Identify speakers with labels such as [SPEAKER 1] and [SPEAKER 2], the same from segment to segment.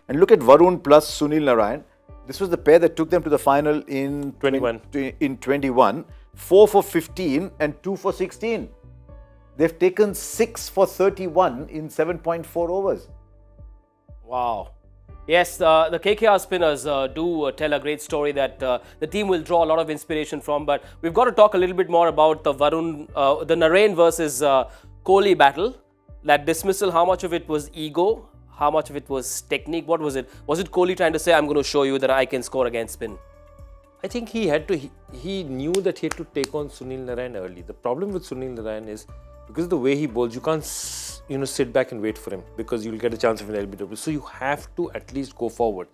[SPEAKER 1] And look at Varun plus Sunil Narayan. This was the pair that took them to the final in 21. 4 for 15 and 2 for 16. They've taken 6 for 31 in 7.4 overs.
[SPEAKER 2] Wow. Yes, the KKR spinners do tell a great story that the team will draw a lot of inspiration from. But we've got to talk a little bit more about the the Narain versus Kohli battle. That dismissal, how much of it was ego? How much of it was technique? What was it? Was it Kohli trying to say, I'm going to show you that I can score against spin?
[SPEAKER 3] I think he had to, he knew that he had to take on Sunil Narayan early. The problem with Sunil Narayan is, because of the way he bowls, you can't, sit back and wait for him because you'll get a chance of an LBW. So you have to at least go forward.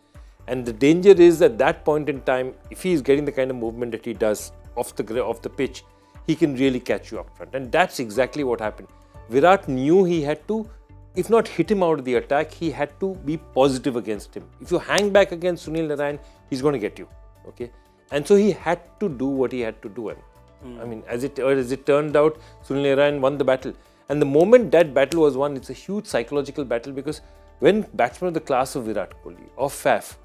[SPEAKER 3] And the danger is at that point in time, if he is getting the kind of movement that he does off the pitch, he can really catch you up front. And that's exactly what happened. Virat knew he had to, if not hit him out of the attack, he had to be positive against him. If you hang back against Sunil Narayan, he's going to get you. Okay. And so he had to do what he had to do. I mean, as it turned out, Sunil Narayan won the battle. And the moment that battle was won, it's a huge psychological battle, because when batsmen of the class of Virat Kohli or Faf,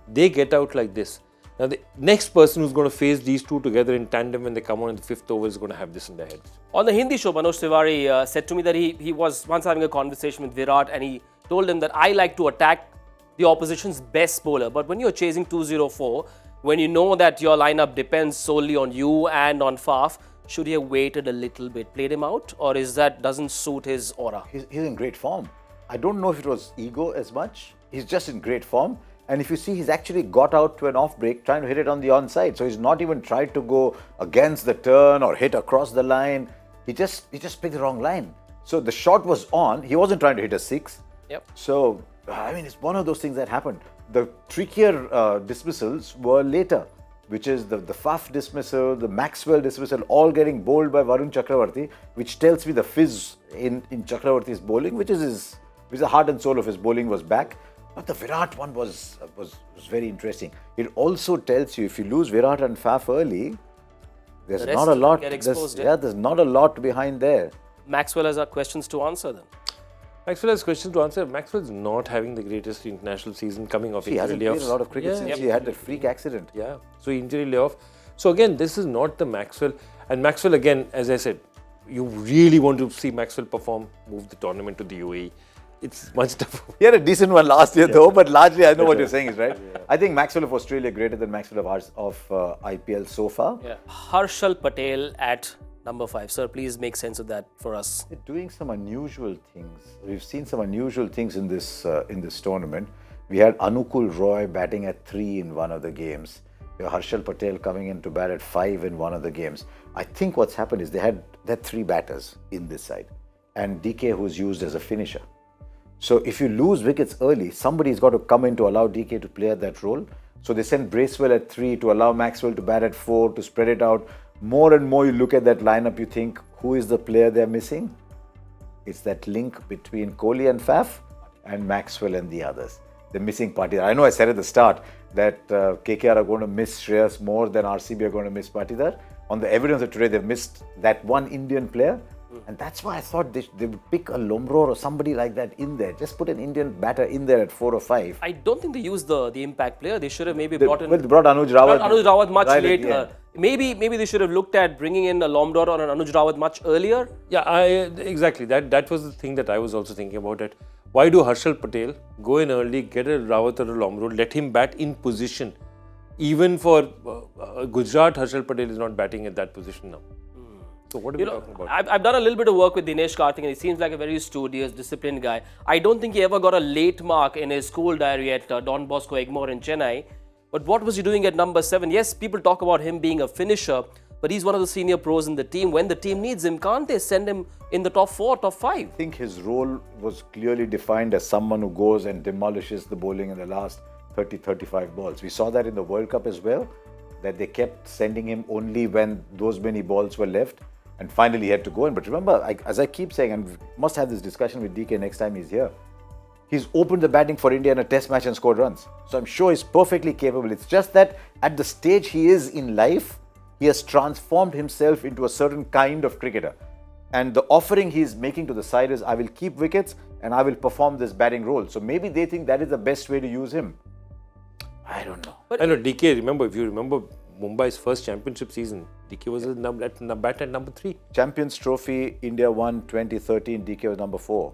[SPEAKER 3] they get out like this. Now, the next person who's going to face these two together in tandem when they come on in the 5th over is going to have this in their heads.
[SPEAKER 2] On the Hindi show, Manoj Tiwari said to me that he was once having a conversation with Virat, and he told him that I like to attack the opposition's best bowler. But when you're chasing 204, when you know that your lineup depends solely on you and on Faf, should he have waited a little bit, played him out, or is that doesn't suit his aura?
[SPEAKER 1] He's in great form. I don't know if it was ego as much. He's just in great form. And if you see, he's actually got out to an off break, trying to hit it on the onside. So he's not even tried to go against the turn or hit across the line. He just picked the wrong line. So the shot was on. He wasn't trying to hit a 6.
[SPEAKER 2] Yep.
[SPEAKER 1] So, I mean, it's one of those things that happened. The trickier dismissals were later, which is the Faf dismissal, the Maxwell dismissal, all getting bowled by Varun Chakravarti, which tells me the fizz in Chakravarti's bowling, which is the heart and soul of his bowling, was back. But the Virat one was very interesting. It also tells you, if you lose Virat and Faf early, there's not a lot. There's not a lot behind there.
[SPEAKER 2] Maxwell has questions to answer then.
[SPEAKER 3] Maxwell has questions to answer. Maxwell's not having the greatest international season, coming off injury layoffs.
[SPEAKER 1] He hasn't played a lot of cricket since he had that freak accident.
[SPEAKER 3] Yeah, so injury layoff. So again, this is not the Maxwell. And Maxwell, again, as I said, you really want to see Maxwell perform, move the tournament to the UAE. It's much tougher.
[SPEAKER 1] He had a decent one last year though, but largely I know what you're saying is right. Yeah. I think Maxwell of Australia greater than Maxwell of IPL so far.
[SPEAKER 2] Yeah. Harshal Patel at number 5. Sir, please make sense of that for us.
[SPEAKER 1] They're doing some unusual things. We've seen some unusual things in this tournament. We had Anukul Roy batting at 3 in one of the games. We had Harshal Patel coming in to bat at 5 in one of the games. I think what's happened is they had 3 batters in this side, and DK who's used as a finisher. So if you lose wickets early, somebody's got to come in to allow DK to play at that role. So they sent Bracewell at 3 to allow Maxwell to bat at 4 to spread it out. More and more you look at that lineup, you think, who is the player they're missing? It's that link between Kohli and Faf and Maxwell and the others. They're missing Patidar. I know I said at the start that KKR are going to miss Shreyas more than RCB are going to miss Patidar. On the evidence of today, they've missed that one Indian player. And that's why I thought they would pick a Lomror or somebody like that in there. Just put an Indian batter in there at 4 or 5.
[SPEAKER 2] I don't think they used the impact player. They should have maybe brought
[SPEAKER 1] Anuj Rawat.
[SPEAKER 2] Anuj Rawat much later. Yeah. Maybe they should have looked at bringing in a Lomror or an Anuj Rawat much earlier.
[SPEAKER 3] Yeah, exactly. That was the thing that I was also thinking about. It. Why do Harshal Patel go in early, get a Rawat or a Lomror, let him bat in position? Even for Gujarat, Harshal Patel is not batting at that position now. So what are we talking about?
[SPEAKER 2] I've done a little bit of work with Dinesh Karthik, and he seems like a very studious, disciplined guy. I don't think he ever got a late mark in his school diary at Don Bosco Egmore in Chennai. But what was he doing at number 7? Yes, people talk about him being a finisher, but he's one of the senior pros in the team. When the team needs him, can't they send him in the top 4, top 5?
[SPEAKER 1] I think his role was clearly defined as someone who goes and demolishes the bowling in the last 30-35 balls. We saw that in the World Cup as well, that they kept sending him only when those many balls were left. And finally, he had to go in. But remember, as I keep saying, and we must have this discussion with DK next time he's here, he's opened the batting for India in a test match and scored runs. So I'm sure he's perfectly capable. It's just that at the stage he is in life, he has transformed himself into a certain kind of cricketer. And the offering he's making to the side is, I will keep wickets and I will perform this batting role. So maybe they think that is the best way to use him. I don't know.
[SPEAKER 3] I know DK, remember, if you remember Mumbai's first championship season, DK was at bat at number 3.
[SPEAKER 1] Champions Trophy, India won 2013, DK was number 4.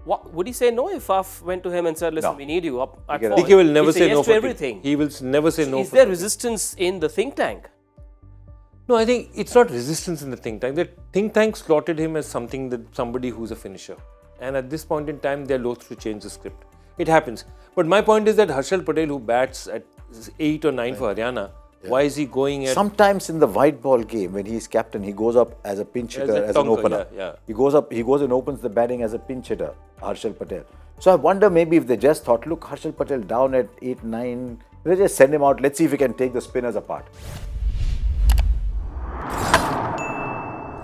[SPEAKER 2] What, would he say no if Faf went to him and said, listen,
[SPEAKER 1] No.
[SPEAKER 2] we need you up at
[SPEAKER 1] DK
[SPEAKER 2] 4?
[SPEAKER 3] DK will never
[SPEAKER 2] He'd
[SPEAKER 3] say
[SPEAKER 2] yes
[SPEAKER 3] no
[SPEAKER 2] to
[SPEAKER 3] for
[SPEAKER 2] everything.
[SPEAKER 3] He will never say no.
[SPEAKER 2] Is there resistance in the think tank?
[SPEAKER 3] No, I think it's not resistance in the think tank. The think tank slotted him as somebody who's a finisher. And at this point in time, they're loath to change the script. It happens. But my point is that Harshal Patel, who bats at 8 or 9 for Haryana, why is he going at...
[SPEAKER 1] Sometimes in the white ball game, when he's captain, he goes up as a pinch hitter, as an
[SPEAKER 3] tonker,
[SPEAKER 1] opener.
[SPEAKER 3] yeah.
[SPEAKER 1] He goes and opens the batting as a pinch hitter, Harshal Patel. So I wonder maybe if they just thought, look, Harshal Patel down at 8, 9, let's just send him out. Let's see if we can take the spinners apart.